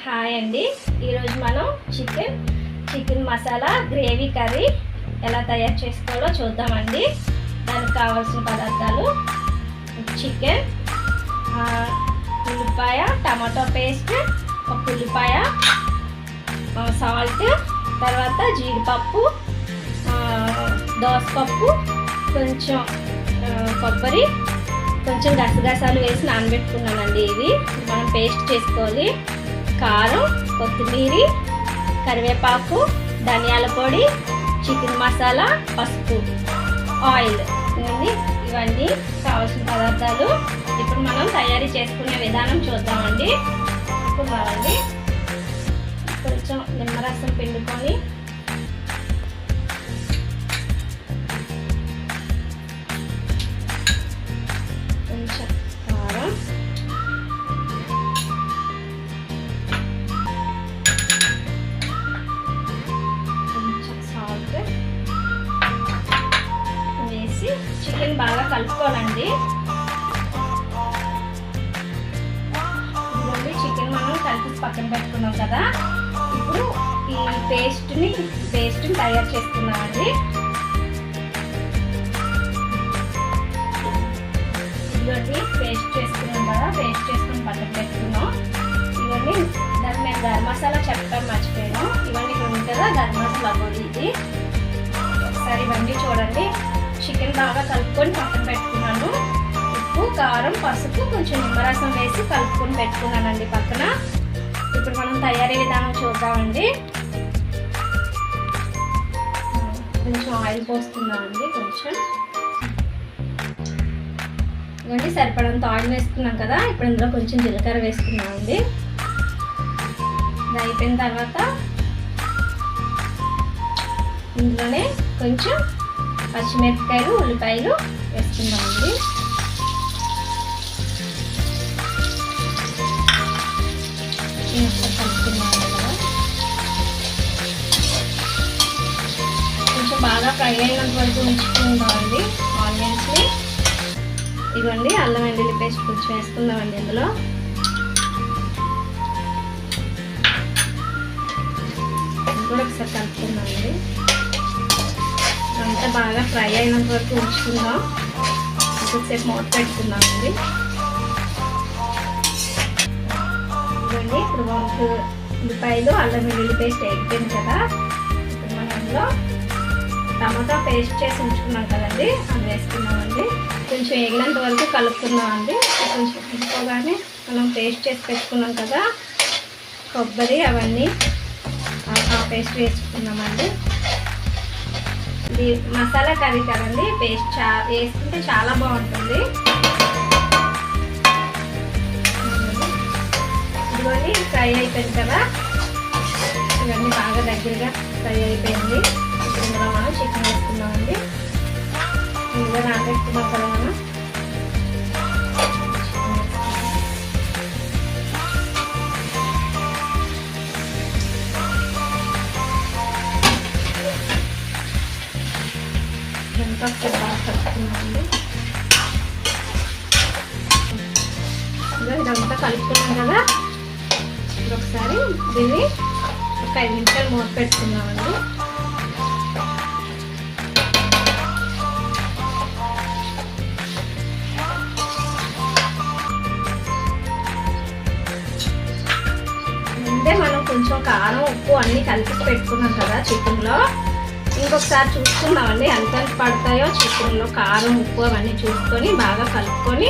Hi అండి. ఈరోజు మనం చికెన్ మసాలా గ్రేవీ కర్రీ ఎలా తయారు చేసుకోవాలో చూద్దామండి. దానికి కావాల్సిన పదార్థాలు చికెన్, ఉల్లిపాయ, టమాటో పేస్ట్, ఒక ఉల్లిపాయ, సాల్ట్, తర్వాత జీడిపప్పు, దోసపప్పు, కొంచెం కొబ్బరి, కొంచెం గసగసాలు వేసి నానబెట్టుకున్నానండి. ఇవి మనం పేస్ట్ చేసుకోవాలి. కారం, కొత్తిమీర, కరివేపాకు, ధనియాల పొడి, చికెన్ మసాలా, పసుపు, ఆయిల్, ఇవన్నీ కావాల్సిన పదార్థాలు. ఇప్పుడు మనం తయారీ చేసుకునే విధానం చూద్దామండి. ఇప్పుడు కావాలి కొంచెం నిమ్మరసం పిండుకొని కొంచెం కారం, కొంచెం సాల్ట్ వేసి చికెన్ బాగా కలుపుకోవాలండి. ఇదిగోండి చికెన్ మనం కలిపి పక్కన పెట్టుకున్నాం కదా. ఇప్పుడు ఈ పేస్ట్ని తయారు చేసుకున్నామండి. ఇవన్నీ పేస్ట్ చేసుకున్నాం కదా, పేస్ట్ చేసుకుని పక్కన పెట్టుకున్నాం. ఇవన్నీ దాన్ని మేము గరం మసాలా చెప్పడం మర్చిపోయాను. ఇవన్నీ ఉంది కదా గరం మసాలా పొడి. ఇది ఒకసారి ఇవన్నీ చూడండి. చికెన్ బాగా కలుపుకొని పక్కన పెట్టుకున్నాను. ఉప్పు, కారం, పసుపు, కొంచెం నిమ్మరసం వేసి కలుపుకొని పెట్టుకున్నానండి పక్కన. ఇప్పుడు మనం తయారీ విధానం చూద్దామండి. కొంచెం ఆయిల్ పోస్తున్నామండి. కొంచెం ఇవన్నీ సరిపడంత ఆయిల్ వేసుకున్నాం కదా. ఇప్పుడు ఇందులో కొంచెం జీలకర్ర వేసుకున్నామండి. ఇది అయిపోయిన తర్వాత ఇందులోనే కొంచెం పచ్చిమిరపకాయలు, ఉల్లిపాయలు వేసుకుందామండి. కలుపుకున్నాము కదా. కొంచెం బాగా ఫ్రై అయినంత వరకు ఉంచుకుందామండి ఆనియన్స్ని. ఇదిగోండి అల్లం వెల్లుల్లి పేస్ట్ కొంచెం వేసుకుందామండి ఇందులో. కూడా ఒకసారి కలుపుకుందామండి. అంతా బాగా ఫ్రై అయినంత వరకు ఉంచుకుందాం. కొద్దిసేపు మూత పెట్టుకుందామండి. ఇదిగోండి ఇప్పుడు ఉల్లిపాయలు, అల్లం వెల్లుల్లి పేస్ట్ వేగిపోయింది కదా. ఇప్పుడు మనం అందులో టమాటా పేస్ట్ చేసి ఉంచుకున్నాం కదండి, అది వేసుకున్నామండి. కొంచెం వేగినంత వరకు కలుపుకుందామండి. కొంచెం ఎక్కువగానే మనం పేస్ట్ చేసి పెట్టుకున్నాం కదా కొబ్బరి, అవన్నీ ఆ పేస్ట్ వేసుకున్నామండి. ఇది మసాలా కర్రీ కదండి, పేస్ట్ వేసుకుంటే చాలా బాగుంటుంది. ఇదిగోండి ఫ్రై అయిపోయింది కదా. ఇవన్నీ బాగా దగ్గరగా ఫ్రై అయిపోయింది. ఇప్పుడు ఇందులో మనం చికెన్ వేసుకున్నామండి. ఇందులో నానబెట్టుకున్నాం కదా మనం. ఇదంతా బాగా కలుపుకున్నామండి. ఇదంతా కలుపుకున్నాం కదా. ఇప్పుడు ఒకసారి దీన్ని ఒక 5 నిమిషాలు మూత పెట్టుకున్నామండి. ముందే మనం కొంచెం కారం, ఉప్పు అన్నీ కలిపి పెట్టుకున్నాం కదా చికెన్లో. ఇంకొకసారి చూసుకుందామండి ఎంత పడతాయో చికెన్లో. కారం, ఉప్పు అవన్నీ చూసుకొని బాగా కలుపుకొని,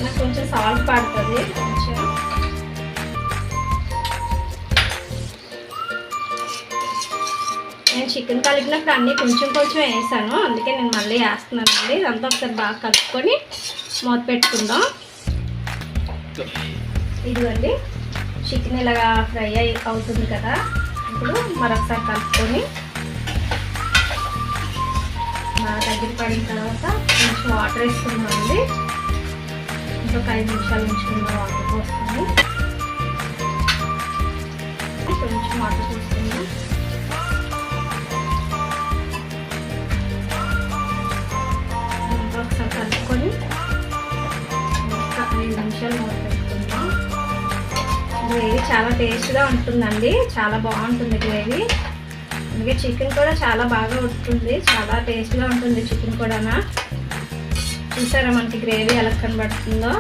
నాకు కొంచెం సాల్ట్ పడుతుంది. కొంచెం నేను చికెన్ కలిపినప్పుడు అన్నీ కొంచెం వేసాను, అందుకే నేను మళ్ళీ వేస్తున్నానండి. ఇదంతా ఒకసారి బాగా కలుపుకొని మూత పెట్టుకుందాం. ఇదిగోండి చికెన్ ఇలాగా ఫ్రై అవుతుంది కదా. ఇప్పుడు మరొకసారి కలుపుకొని బాగా దగ్గర పడిన తర్వాత కొంచెం వాటర్ వేసుకుందామండి. ఇంకొక 5 నిమిషాలు ఉంచుకుందాం. వాటర్ పోస్తుంది. కొంచెం వాటర్ పోస్తుంది. ఒకసారి కలుపుకొని ఒక 5 నిమిషాలు మూత పెట్టుకుందాం. గ్రేవీ చాలా టేస్ట్గా ఉంటుందండి, చాలా బాగుంటుంది గ్రేవీ. అందుకే చికెన్ కూడా చాలా బాగా ఉడుతుంది, చాలా టేస్ట్గా ఉంటుంది చికెన్ కూడా. చూసారా మనకి గ్రేవీ ఎలా కనబడుతుందో,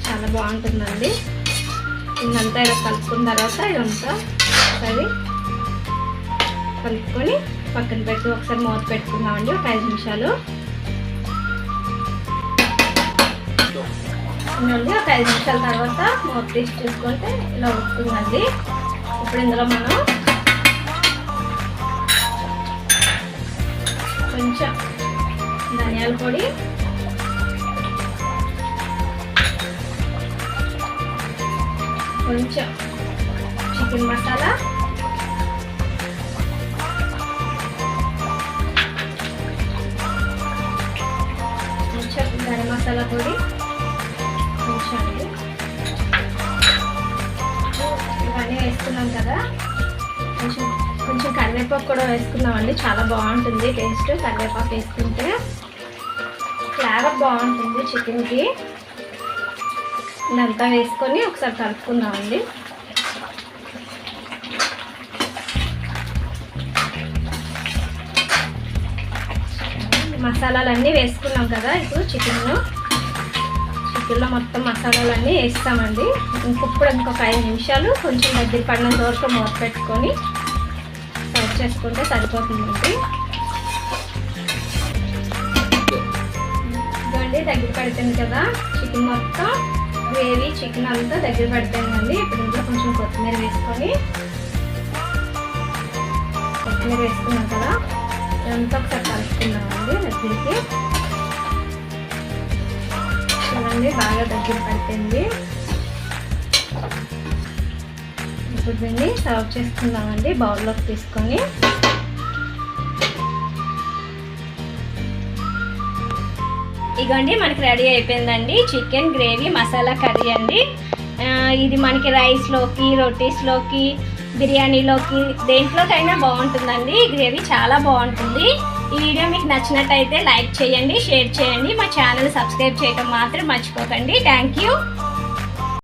చాలా బాగుంటుందండి. ఇదంతా ఇలా కలుపుకున్న తర్వాత ఇదంతా ఒకసారి కలుపుకొని పక్కన పెట్టి ఒకసారి మూత పెట్టుకుందామండి ఒక 5 నిమిషాలు. ఒక 5 నిమిషాల తర్వాత మూత తీసి చూసుకుంటే ఇలా ఉడుకుతుందండి. ఇప్పుడు ఇందులో మనం కొంచెం ధనియాల పొడి, కొంచెం చికెన్ మసాలా, కొంచెం గరం మసాలా పొడి, కొంచెం ఇవన్నీ వేసుకున్నాం కదా. కొంచెం కొంచెం కరివేపాకు కూడా వేసుకున్నామండి, చాలా బాగుంటుంది టేస్ట్. కరివేపాకు వేసుకుంటే ఫ్లేవర్ బాగుంటుంది చికెన్కి. ఇదంతా వేసుకొని ఒకసారి కలుపుకుందామండి. మసాలాలన్నీ వేసుకున్నాం కదా. ఇప్పుడు చికెన్లో మొత్తం మసాలాలన్నీ వేస్తామండి. ఇంకొక 5 నిమిషాలు కొంచెం దగ్గర పడినంత వరకు మూత పెట్టుకొని సర్వ్ చేసుకుంటే సరిపోతుందండి. ఇదండి దగ్గర పడిపోయింది కదా చికెన్ మొత్తం, గ్రేవీ చికెన్ అంతా దగ్గర పడిపోయిందండి. ఇప్పుడు ఇందులో కొంచెం కొత్తిమీర వేసుకున్నాం కదా, ఇదంతా ఒకసారి కలుపుకున్నామండి దగ్గరికి. చూడండి బాగా దగ్గర పడిపోయింది. ఇప్పుడు దీన్ని సర్వ్ చేసుకుందామండి బౌల్లోకి తీసుకొని. ఇగోండి మనకి రెడీ అయిపోయిందండి చికెన్ గ్రేవీ మసాలా కర్రీ అండి. ఇది మనకి రైస్లోకి, రొటీస్లోకి, బిర్యానీలోకి దేంట్లోకైనా బాగుంటుందండి. గ్రేవీ చాలా బాగుంటుంది. ఈ వీడియో మీకు నచ్చినట్టయితే లైక్ చేయండి, షేర్ చేయండి. మా ఛానల్ సబ్స్క్రైబ్ చేయడం మాత్రం మర్చిపోకండి. Thank you.